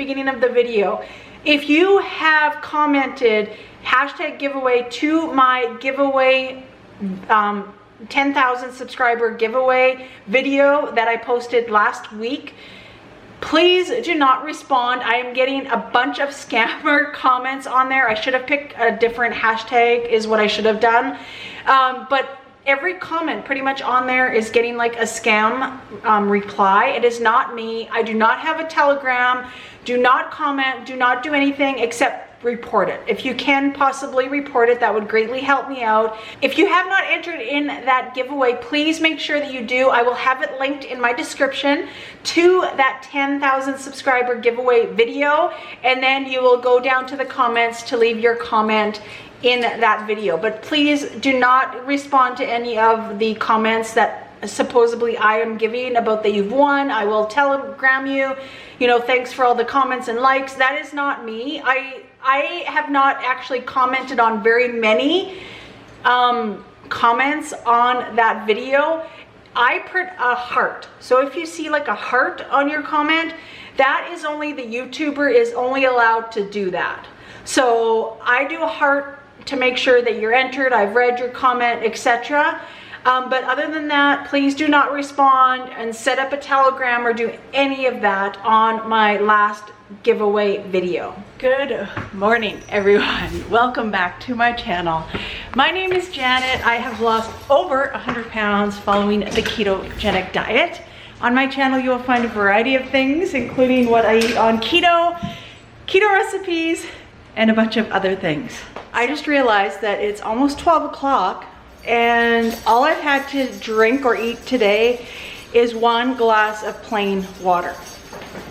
beginning of the video. If you have commented hashtag giveaway to my giveaway 10,000 subscriber giveaway video that I posted last week, please do not respond. I am getting a bunch of scammer comments on there. I should have picked a different hashtag is what I should have done. But every comment pretty much on there is getting like a scam reply. It is not me. I do not have a Telegram. Do not comment. Do not do anything except report it. If you can possibly report it, that would greatly help me out. If you have not entered in that giveaway, please make sure that you do. I will have it linked in my description to that 10,000 subscriber giveaway video, and then you will go down to the comments to leave your comment in that video. But please do not respond to any of the comments that supposedly I am giving about that you've won. I will telegram you, you know, thanks for all the comments and likes. That is not me. I have not actually commented on very many comments on that video. I put a heart. So if you see like a heart on your comment, that is only the YouTuber is only allowed to do that. So I do a heart to make sure that you're entered, I've read your comment, etc. But other than that, please do not respond and set up a Telegram or do any of that on my last giveaway video. Good morning, everyone. Welcome back to my channel. My name is Janet. I have lost over 100 pounds following the ketogenic diet. On my channel, you will find a variety of things, including what I eat on keto recipes, and a bunch of other things. I just realized that it's almost 12 o'clock and all I've had to drink or eat today is 1 glass of plain water.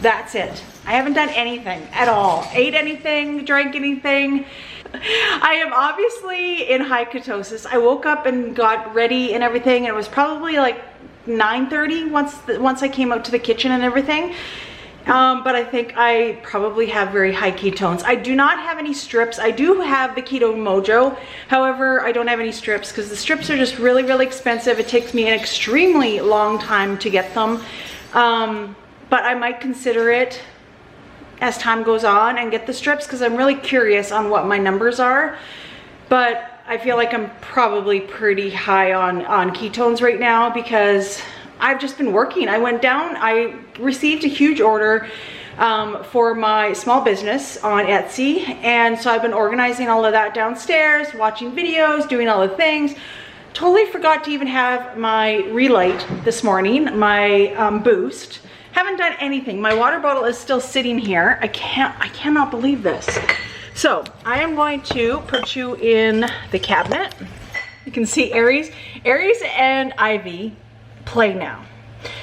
That's it. I haven't done anything at all. Ate anything, drank anything. I am obviously in high ketosis. I woke up and got ready and everything, and it was probably like 9:30 once I came out to the kitchen and everything. But I think I probably have very high ketones. I do not have any strips. I do have the Keto Mojo. However, I don't have any strips because the strips are just really, really expensive. It takes me an extremely long time to get them. But I might consider it as time goes on and get the strips because I'm really curious on what my numbers are. But I feel like I'm probably pretty high on ketones right now because I've just been working. I went down, I received a huge order for my small business on Etsy, and so I've been organizing all of that downstairs, watching videos, doing all the things. Totally forgot to even have my relight this morning, my boost. Haven't done anything. My water bottle is still sitting here. I cannot believe this. So I am going to put you in the cabinet. You can see Aries and Ivy play now.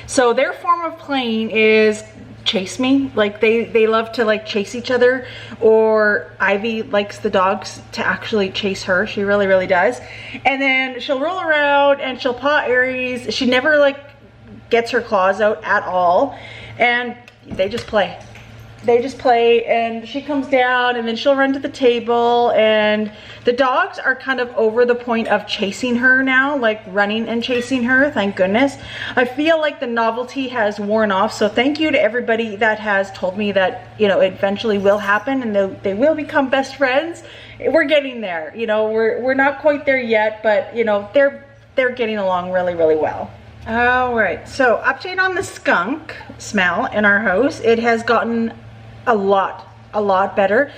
So their form of playing is chase me. Like they love to like chase each other, or Ivy likes the dogs to actually chase her. She really, really does. And then she'll roll around and she'll paw Aries. She never like gets her claws out at all, and they just play. They just play, and she comes down and then she'll run to the table, and the dogs are kind of over the point of chasing her now, like running and chasing her, thank goodness. I feel like the novelty has worn off, so thank you to everybody that has told me that, you know, it eventually will happen and they will become best friends. We're getting there, you know, we're not quite there yet, but you know, they're getting along really, really well. All right, so update on the skunk smell in our house. It has gotten a lot better.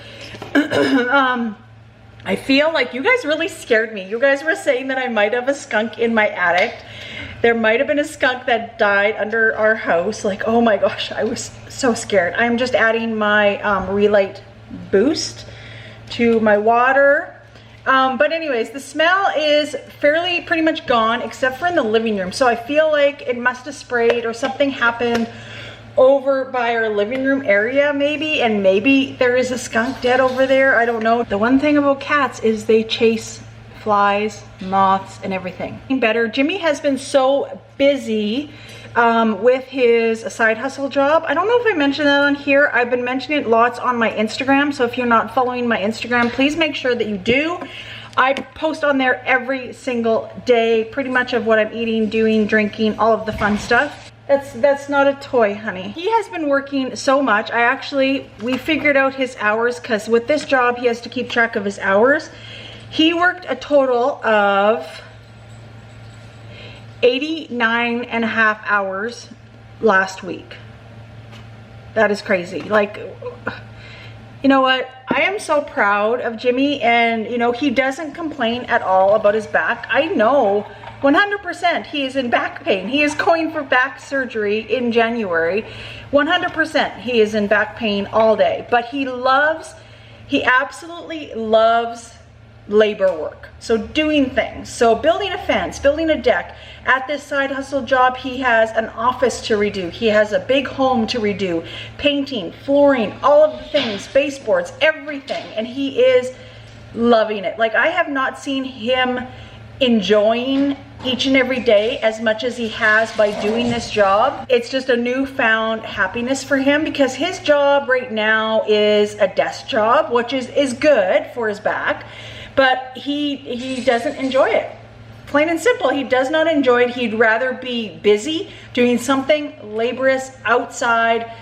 I feel like you guys really scared me. You guys were saying that I might have a skunk in my attic. There might have been a skunk that died under our house. Like, oh my gosh, I was so scared. I'm just adding my Relight Boost to my water. But anyways, the smell is fairly pretty much gone except for in the living room. So I feel like it must have sprayed or something happened over by our living room area maybe, and maybe there is a skunk dead over there. I don't know. The one thing about cats is they chase flies, moths, and everything. Better. Jimmy has been so busy with his side hustle job. I don't know if I mentioned that on here. I've been mentioning it lots on my Instagram, so if you're not following my Instagram, please make sure that you do. I post on there every single day, pretty much of what I'm eating, doing, drinking, all of the fun stuff. That's not a toy, honey. He has been working so much. We figured out his hours, because with this job, he has to keep track of his hours. He worked a total of 89 and a half hours last week. That is crazy. Like, you know what? I am so proud of Jimmy, and you know, he doesn't complain at all about his back. I know 100% he is in back pain. He is going for back surgery in January. 100% he is in back pain all day, but he absolutely loves labor work. So doing things, so building a fence, building a deck. At this side hustle job, he has an office to redo. He has a big home to redo, painting, flooring, all of the things, baseboards, everything. And he is loving it. Like, I have not seen him enjoying each and every day as much as he has by doing this job. It's just a newfound happiness for him, because his job right now is a desk job, which is good for his back, but he doesn't enjoy it. Plain and simple, he does not enjoy it. He'd rather be busy doing something laborious outside,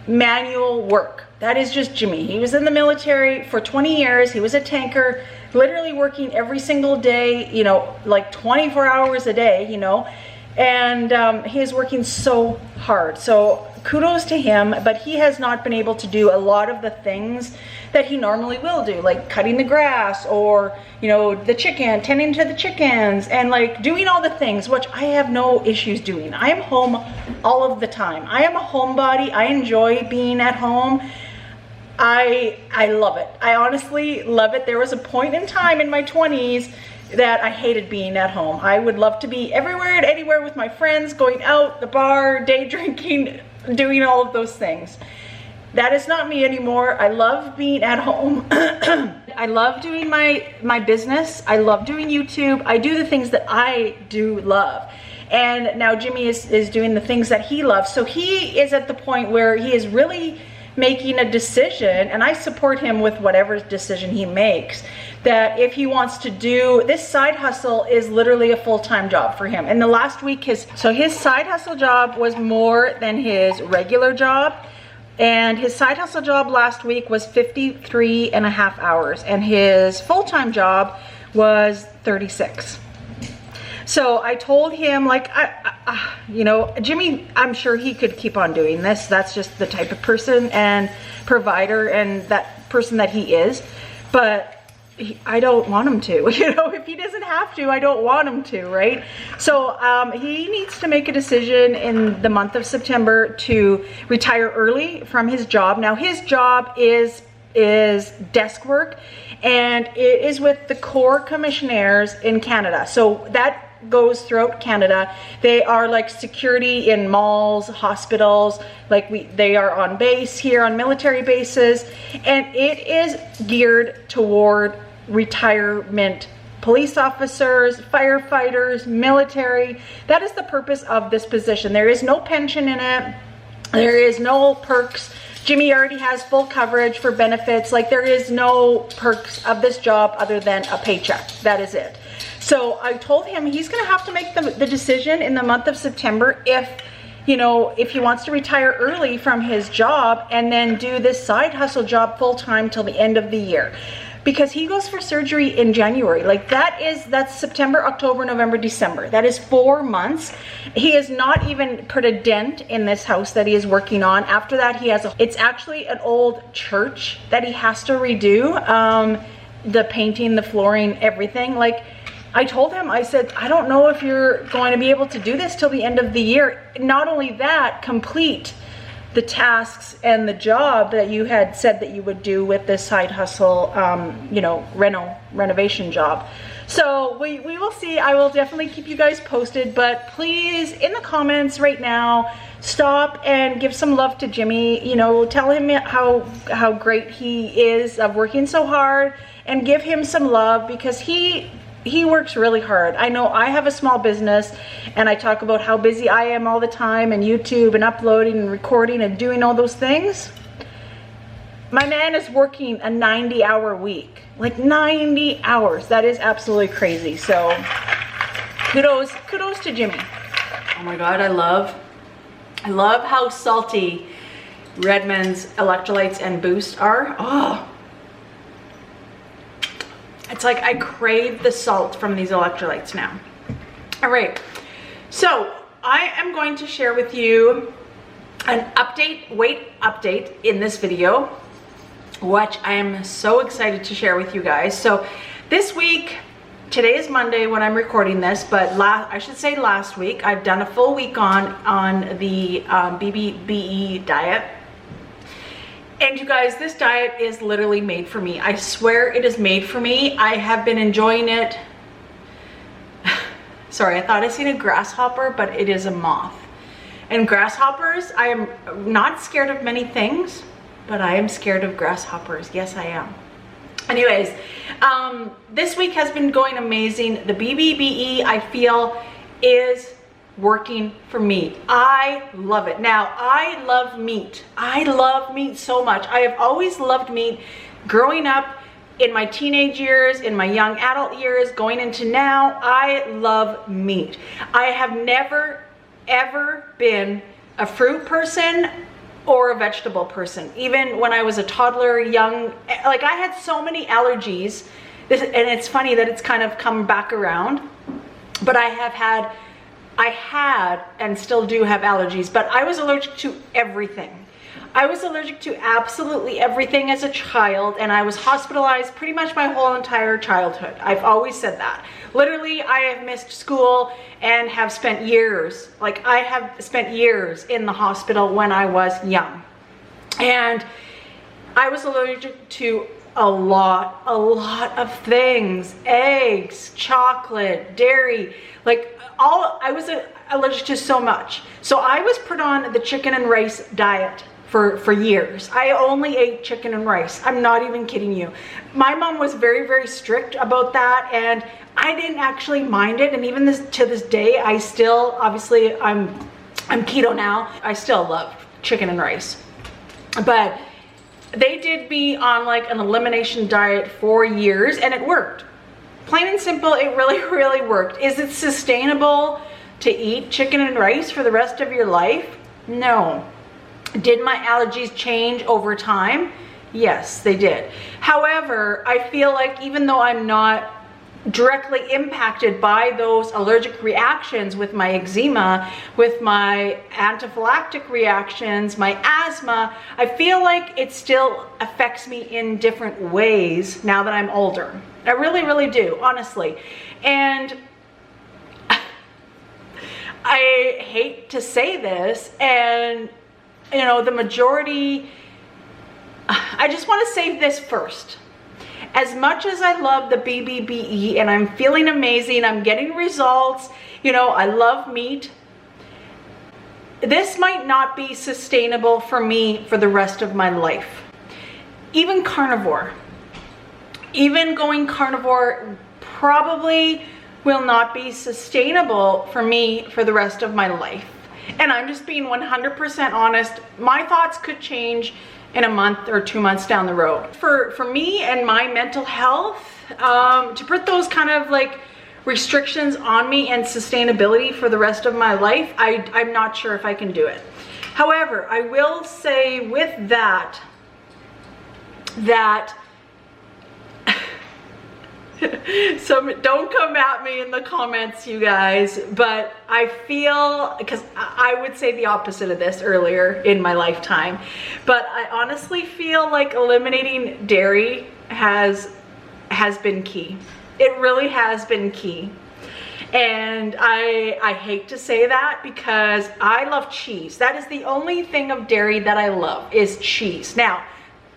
manual work. That is just Jimmy. He was in the military for 20 years. He was a tanker, literally working every single day, you know, like 24 hours a day, you know, and he is working so hard. So kudos to him, but he has not been able to do a lot of the things that he normally will do, like cutting the grass, or, you know, tending to the chickens, and like doing all the things, which I have no issues doing. I am home all of the time. I am a homebody. I enjoy being at home. I love it. I honestly love it. There was a point in time in my 20s that I hated being at home. I would love to be everywhere and anywhere with my friends, going out, the bar, day drinking, doing all of those things. That is not me anymore. I love being at home. I love doing my business. I love doing YouTube. I do the things that I do love. And now Jimmy is doing the things that he loves. So he is at the point where he is really making a decision, and I support him with whatever decision he makes, that if he wants to do this side hustle, is literally a full-time job for him. And the last week, his side hustle job was more than his regular job, and his side hustle job last week was 53 and a half hours, and his full-time job was 36. So I told him, like, you know, Jimmy, I'm sure he could keep on doing this. That's just the type of person and provider and that person that he is. But I don't want him to, you know, if he doesn't have to, I don't want him to, right? So he needs to make a decision in the month of September to retire early from his job. Now, his job is desk work, and it is with the Corps Commissionaires in Canada. So that goes throughout Canada. They are like security in malls, hospitals, like they are on base here, on military bases, and it is geared toward retirement police officers, firefighters, military. That is the purpose of this position. There is no pension in it. There is no perks. Jimmy already has full coverage for benefits. Like, there is no perks of this job other than a paycheck. That is it. So I told him he's going to have to make the decision in the month of September if, you know, if he wants to retire early from his job and then do this side hustle job full time till the end of the year. Because he goes for surgery in January. Like, that's September, October, November, December. That is 4 months. He has not even put a dent in this house that he is working on. After that, he has it's actually an old church that he has to redo. The painting, the flooring, everything. Like, I told him, I said, I don't know if you're going to be able to do this till the end of the year. Not only that, complete the tasks and the job that you had said that you would do with this side hustle, you know, renovation job. So we will see. I will definitely keep you guys posted, but please, in the comments right now, stop and give some love to Jimmy. You know, tell him how great he is of working so hard, and give him some love, because he works really hard. I know I have a small business, and I talk about how busy I am all the time, and YouTube and uploading and recording and doing all those things. My man is working a 90-hour week, like 90 hours. That is absolutely crazy. So kudos to Jimmy. Oh my God, I love I love how salty REDMOND's electrolytes and boost are. Oh, it's like I crave the salt from these electrolytes now. All right, so I am going to share with you an weight update in this video, which I am so excited to share with you guys. So this week, today is Monday when I'm recording this, but I should say last week, I've done a full week on the BBBE diet. And you guys, this diet is literally made for me. I swear it is made for me. I have been enjoying it. Sorry, I thought I seen a grasshopper, but it is a moth. And grasshoppers, I am not scared of many things, but I am scared of grasshoppers. Yes, I am. Anyways, this week has been going amazing. The BBBE, I feel, is working for me. I love it. Now, I love meat. I love meat so much. I have always loved meat growing up, in my teenage years, in my young adult years, going into now. I love meat. I have never, ever been a fruit person or a vegetable person. Even when I was a toddler, young, like I had so many allergies. And it's funny that it's kind of come back around, but I had and still do have allergies, but I was allergic to everything. I was allergic to absolutely everything as a child, and I was hospitalized pretty much my whole entire childhood. I've always said that. Literally, I have missed school and have spent years, like I have spent years in the hospital when I was young. And I was allergic to a lot of things: eggs, chocolate, dairy, like I was allergic to so much. So I was put on the chicken and rice diet for years. I only ate chicken and rice. I'm not even kidding you. My mom was very, very strict about that, and I didn't actually mind it. And even to this day, I still, obviously I'm keto now. I still love chicken and rice. But they did me on like an elimination diet for years, and it worked. Plain and simple, it really, really worked. Is it sustainable to eat chicken and rice for the rest of your life? No. Did my allergies change over time? Yes, they did. However, I feel like even though I'm not directly impacted by those allergic reactions with my eczema, with my anaphylactic reactions, my asthma, I feel like it still affects me in different ways now that I'm older. I really, really do, honestly. And I hate to say this, and you know, the majority, I just want to say this first. As much as I love the BBBE and I'm feeling amazing, I'm getting results, you know, I love meat, this might not be sustainable for me for the rest of my life. Even carnivore, even going carnivore probably will not be sustainable for me for the rest of my life. And I'm just being 100% honest. My thoughts could change in a month or 2 months down the road. For me and my mental health, to put those kind of like restrictions on me and sustainability for the rest of my life, I'm not sure if I can do it. However, I will say with that so don't come at me in the comments, you guys, but I feel, because I would say the opposite of this earlier in my lifetime, but I honestly feel like eliminating dairy has been key. It really has been key. And I hate to say that because I love cheese. That is the only thing of dairy that I love, is cheese. Now,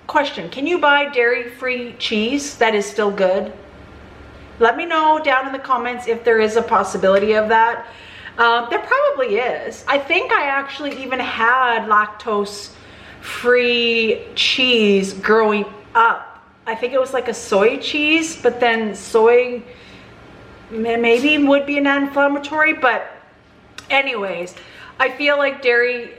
question, can you buy dairy-free cheese that is still good? Let me know down in the comments if there is a possibility of that. There probably is. I think I actually even had lactose-free cheese growing up. I think it was like a soy cheese, but then soy maybe would be an inflammatory, but anyways, I feel like dairy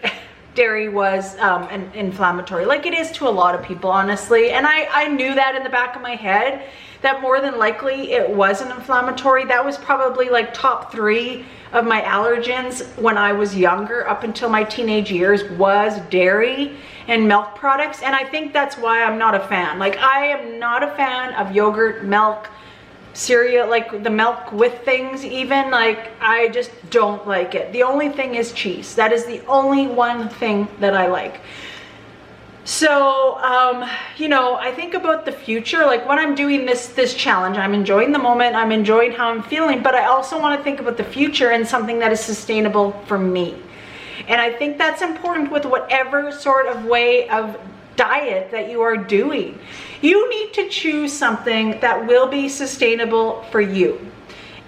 was an inflammatory, like it is to a lot of people, honestly. And I knew that in the back of my head, that more than likely it was an inflammatory. That was probably like top 3 of my allergens when I was younger, up until my teenage years, was dairy and milk products. And I think that's why I'm not a fan. Like, I am not a fan of yogurt, milk, cereal, like the milk with things even. Like, I just don't like it. The only thing is cheese. That is the only one thing that I like. So, you know, I think about the future, like when I'm doing this challenge, I'm enjoying the moment, I'm enjoying how I'm feeling, but I also want to think about the future and something that is sustainable for me. And I think that's important with whatever sort of way of diet that you are doing. You need to choose something that will be sustainable for you.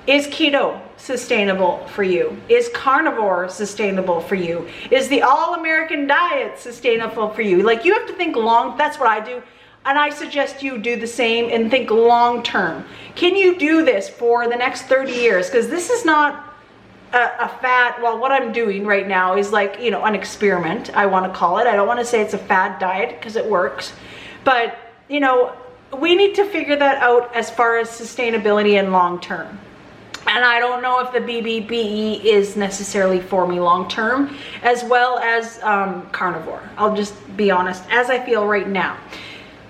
Is keto sustainable for you? Is carnivore sustainable for you? Is the all-American diet sustainable for you? Like, you have to think long. That's what I do. And I suggest you do the same and think long term. Can you do this for the next 30 years? Because this is not a fad. Well, what I'm doing right now is like, you know, an experiment, I want to call it. I don't want to say it's a fad diet because it works. But, you know, we need to figure that out as far as sustainability and long term. And I don't know if the BBBE is necessarily for me long term, as well as carnivore. I'll just be honest, as I feel right now.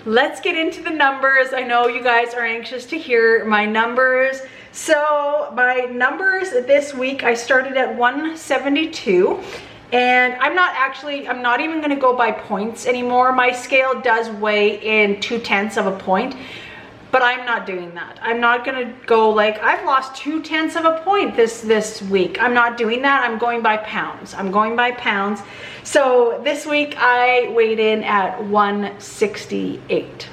Let's get into the numbers. I know you guys are anxious to hear my numbers. So my numbers this week, I started at 172. And I'm not even gonna go by points anymore. My scale does weigh in 0.2 of a point. But I'm not doing that. I'm not gonna go like, I've lost 0.2 of a point this week. I'm not doing that. I'm going by pounds. I'm going by pounds. So this week I weighed in at 168.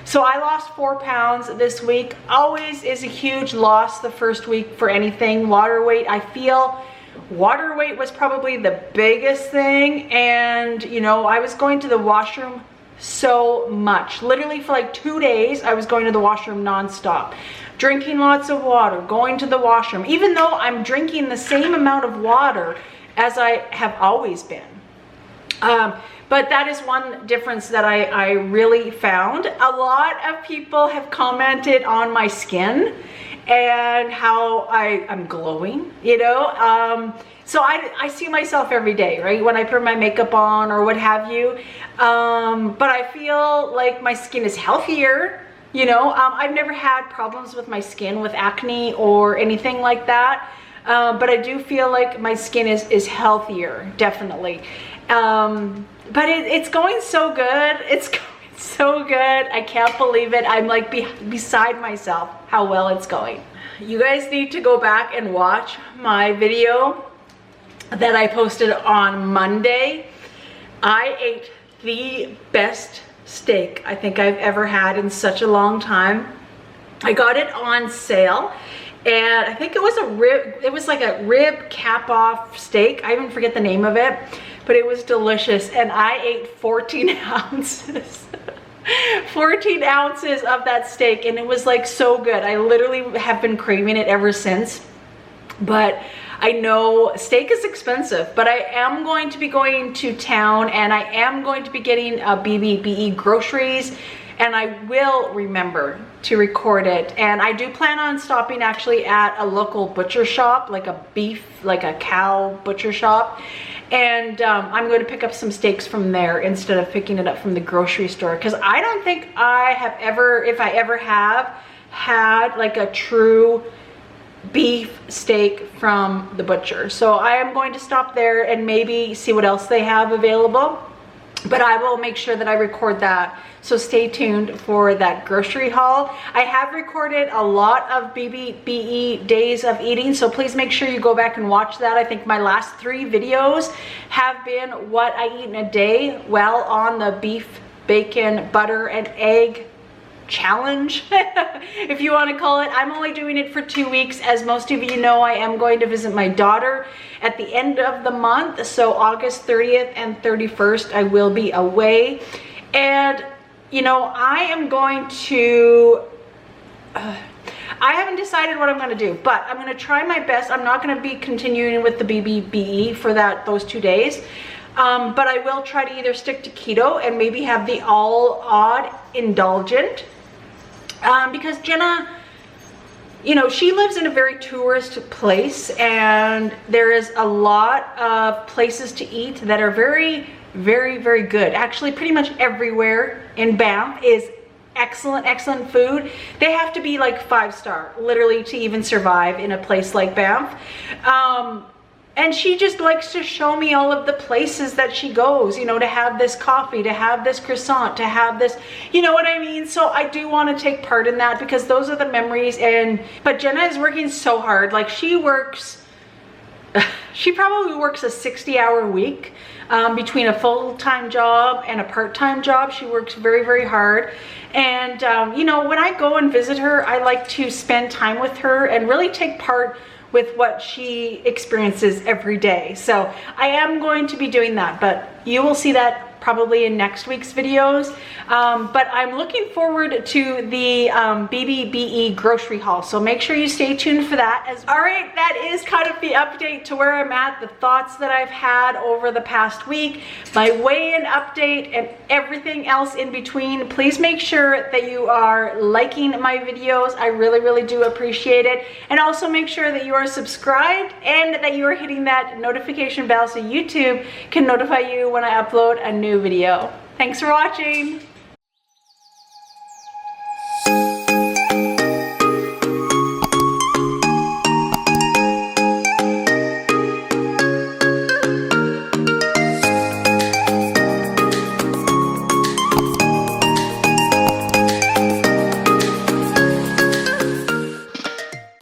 So I lost 4 pounds this week. Always is a huge loss the first week for anything. Water weight, I feel water weight was probably the biggest thing. And you know, I was going to the washroom so much. Literally for like 2 days, I was going to the washroom nonstop, drinking lots of water, going to the washroom, even though I'm drinking the same amount of water as I have always been. But that is one difference that I really found. A lot of people have commented on my skin and how I'm glowing, you know. So I see myself every day, right? When I put my makeup on or what have you. But I feel like my skin is healthier, you know. I've never had problems with my skin with acne or anything like that. But I do feel like my skin is healthier, definitely. But it's going so good. It's going so good. I can't believe it. I'm like beside myself how well it's going. You guys need to go back and watch my video that I posted on Monday. I ate the best steak I think I've ever had in such a long time. I got it on sale, and I think it was a rib, it was like a rib cap off steak. I even forget the name of it, but it was delicious. And I ate 14 ounces. 14 ounces of that steak, and it was like so good. I literally have been craving it ever since. But I know steak is expensive, but I am going to be going to town, and I am going to be getting BBBE groceries, and I will remember to record it. And I do plan on stopping actually at a local butcher shop, like a beef, like a cow butcher shop. And I'm going to pick up some steaks from there instead of picking it up from the grocery store. Because I don't think I have ever, if I ever have, had like a true beef steak from the butcher. So I am going to stop there and maybe see what else they have available. But I will make sure that I record that. So stay tuned for that grocery haul. I have recorded a lot of BBBE days of eating, so please make sure you go back and watch that. I think my last 3 videos have been what I eat in a day, well on the beef, bacon, butter, and egg challenge, if you want to call it. I'm only doing it for 2 weeks. As most of you know, I am going to visit my daughter at the end of the month. So August 30th and 31st, I will be away. And, you know, I am going to, I haven't decided what I'm going to do, but I'm going to try my best. I'm not going to be continuing with the BBBE for those 2 days. But I will try to either stick to keto and maybe have the all odd indulgent because Jenna, you know, she lives in a very tourist place, and there is a lot of places to eat that are very, very, very good. Actually, pretty much everywhere in Banff is excellent food. They have to be like 5-star, literally, to even survive in a place like Banff. And she just likes to show me all of the places that she goes, you know, to have this coffee, to have this croissant, to have this, you know what I mean? So I do want to take part in that, because those are the memories. But Jenna is working so hard. Like, she probably works a 60-hour week between a full-time job and a part-time job. She works very, very hard. And, you know, when I go and visit her, I like to spend time with her and really take part with what she experiences every day. So I am going to be doing that, but you will see that probably in next week's videos. But I'm looking forward to the BBBE grocery haul, so make sure you stay tuned for that. All right, that is kind of the update to where I'm at, the thoughts that I've had over the past week, my weigh-in update, and everything else in between. Please make sure that you are liking my videos. I really, really do appreciate it. And also make sure that you are subscribed and that you are hitting that notification bell so YouTube can notify you when I upload a new video. Thanks for watching.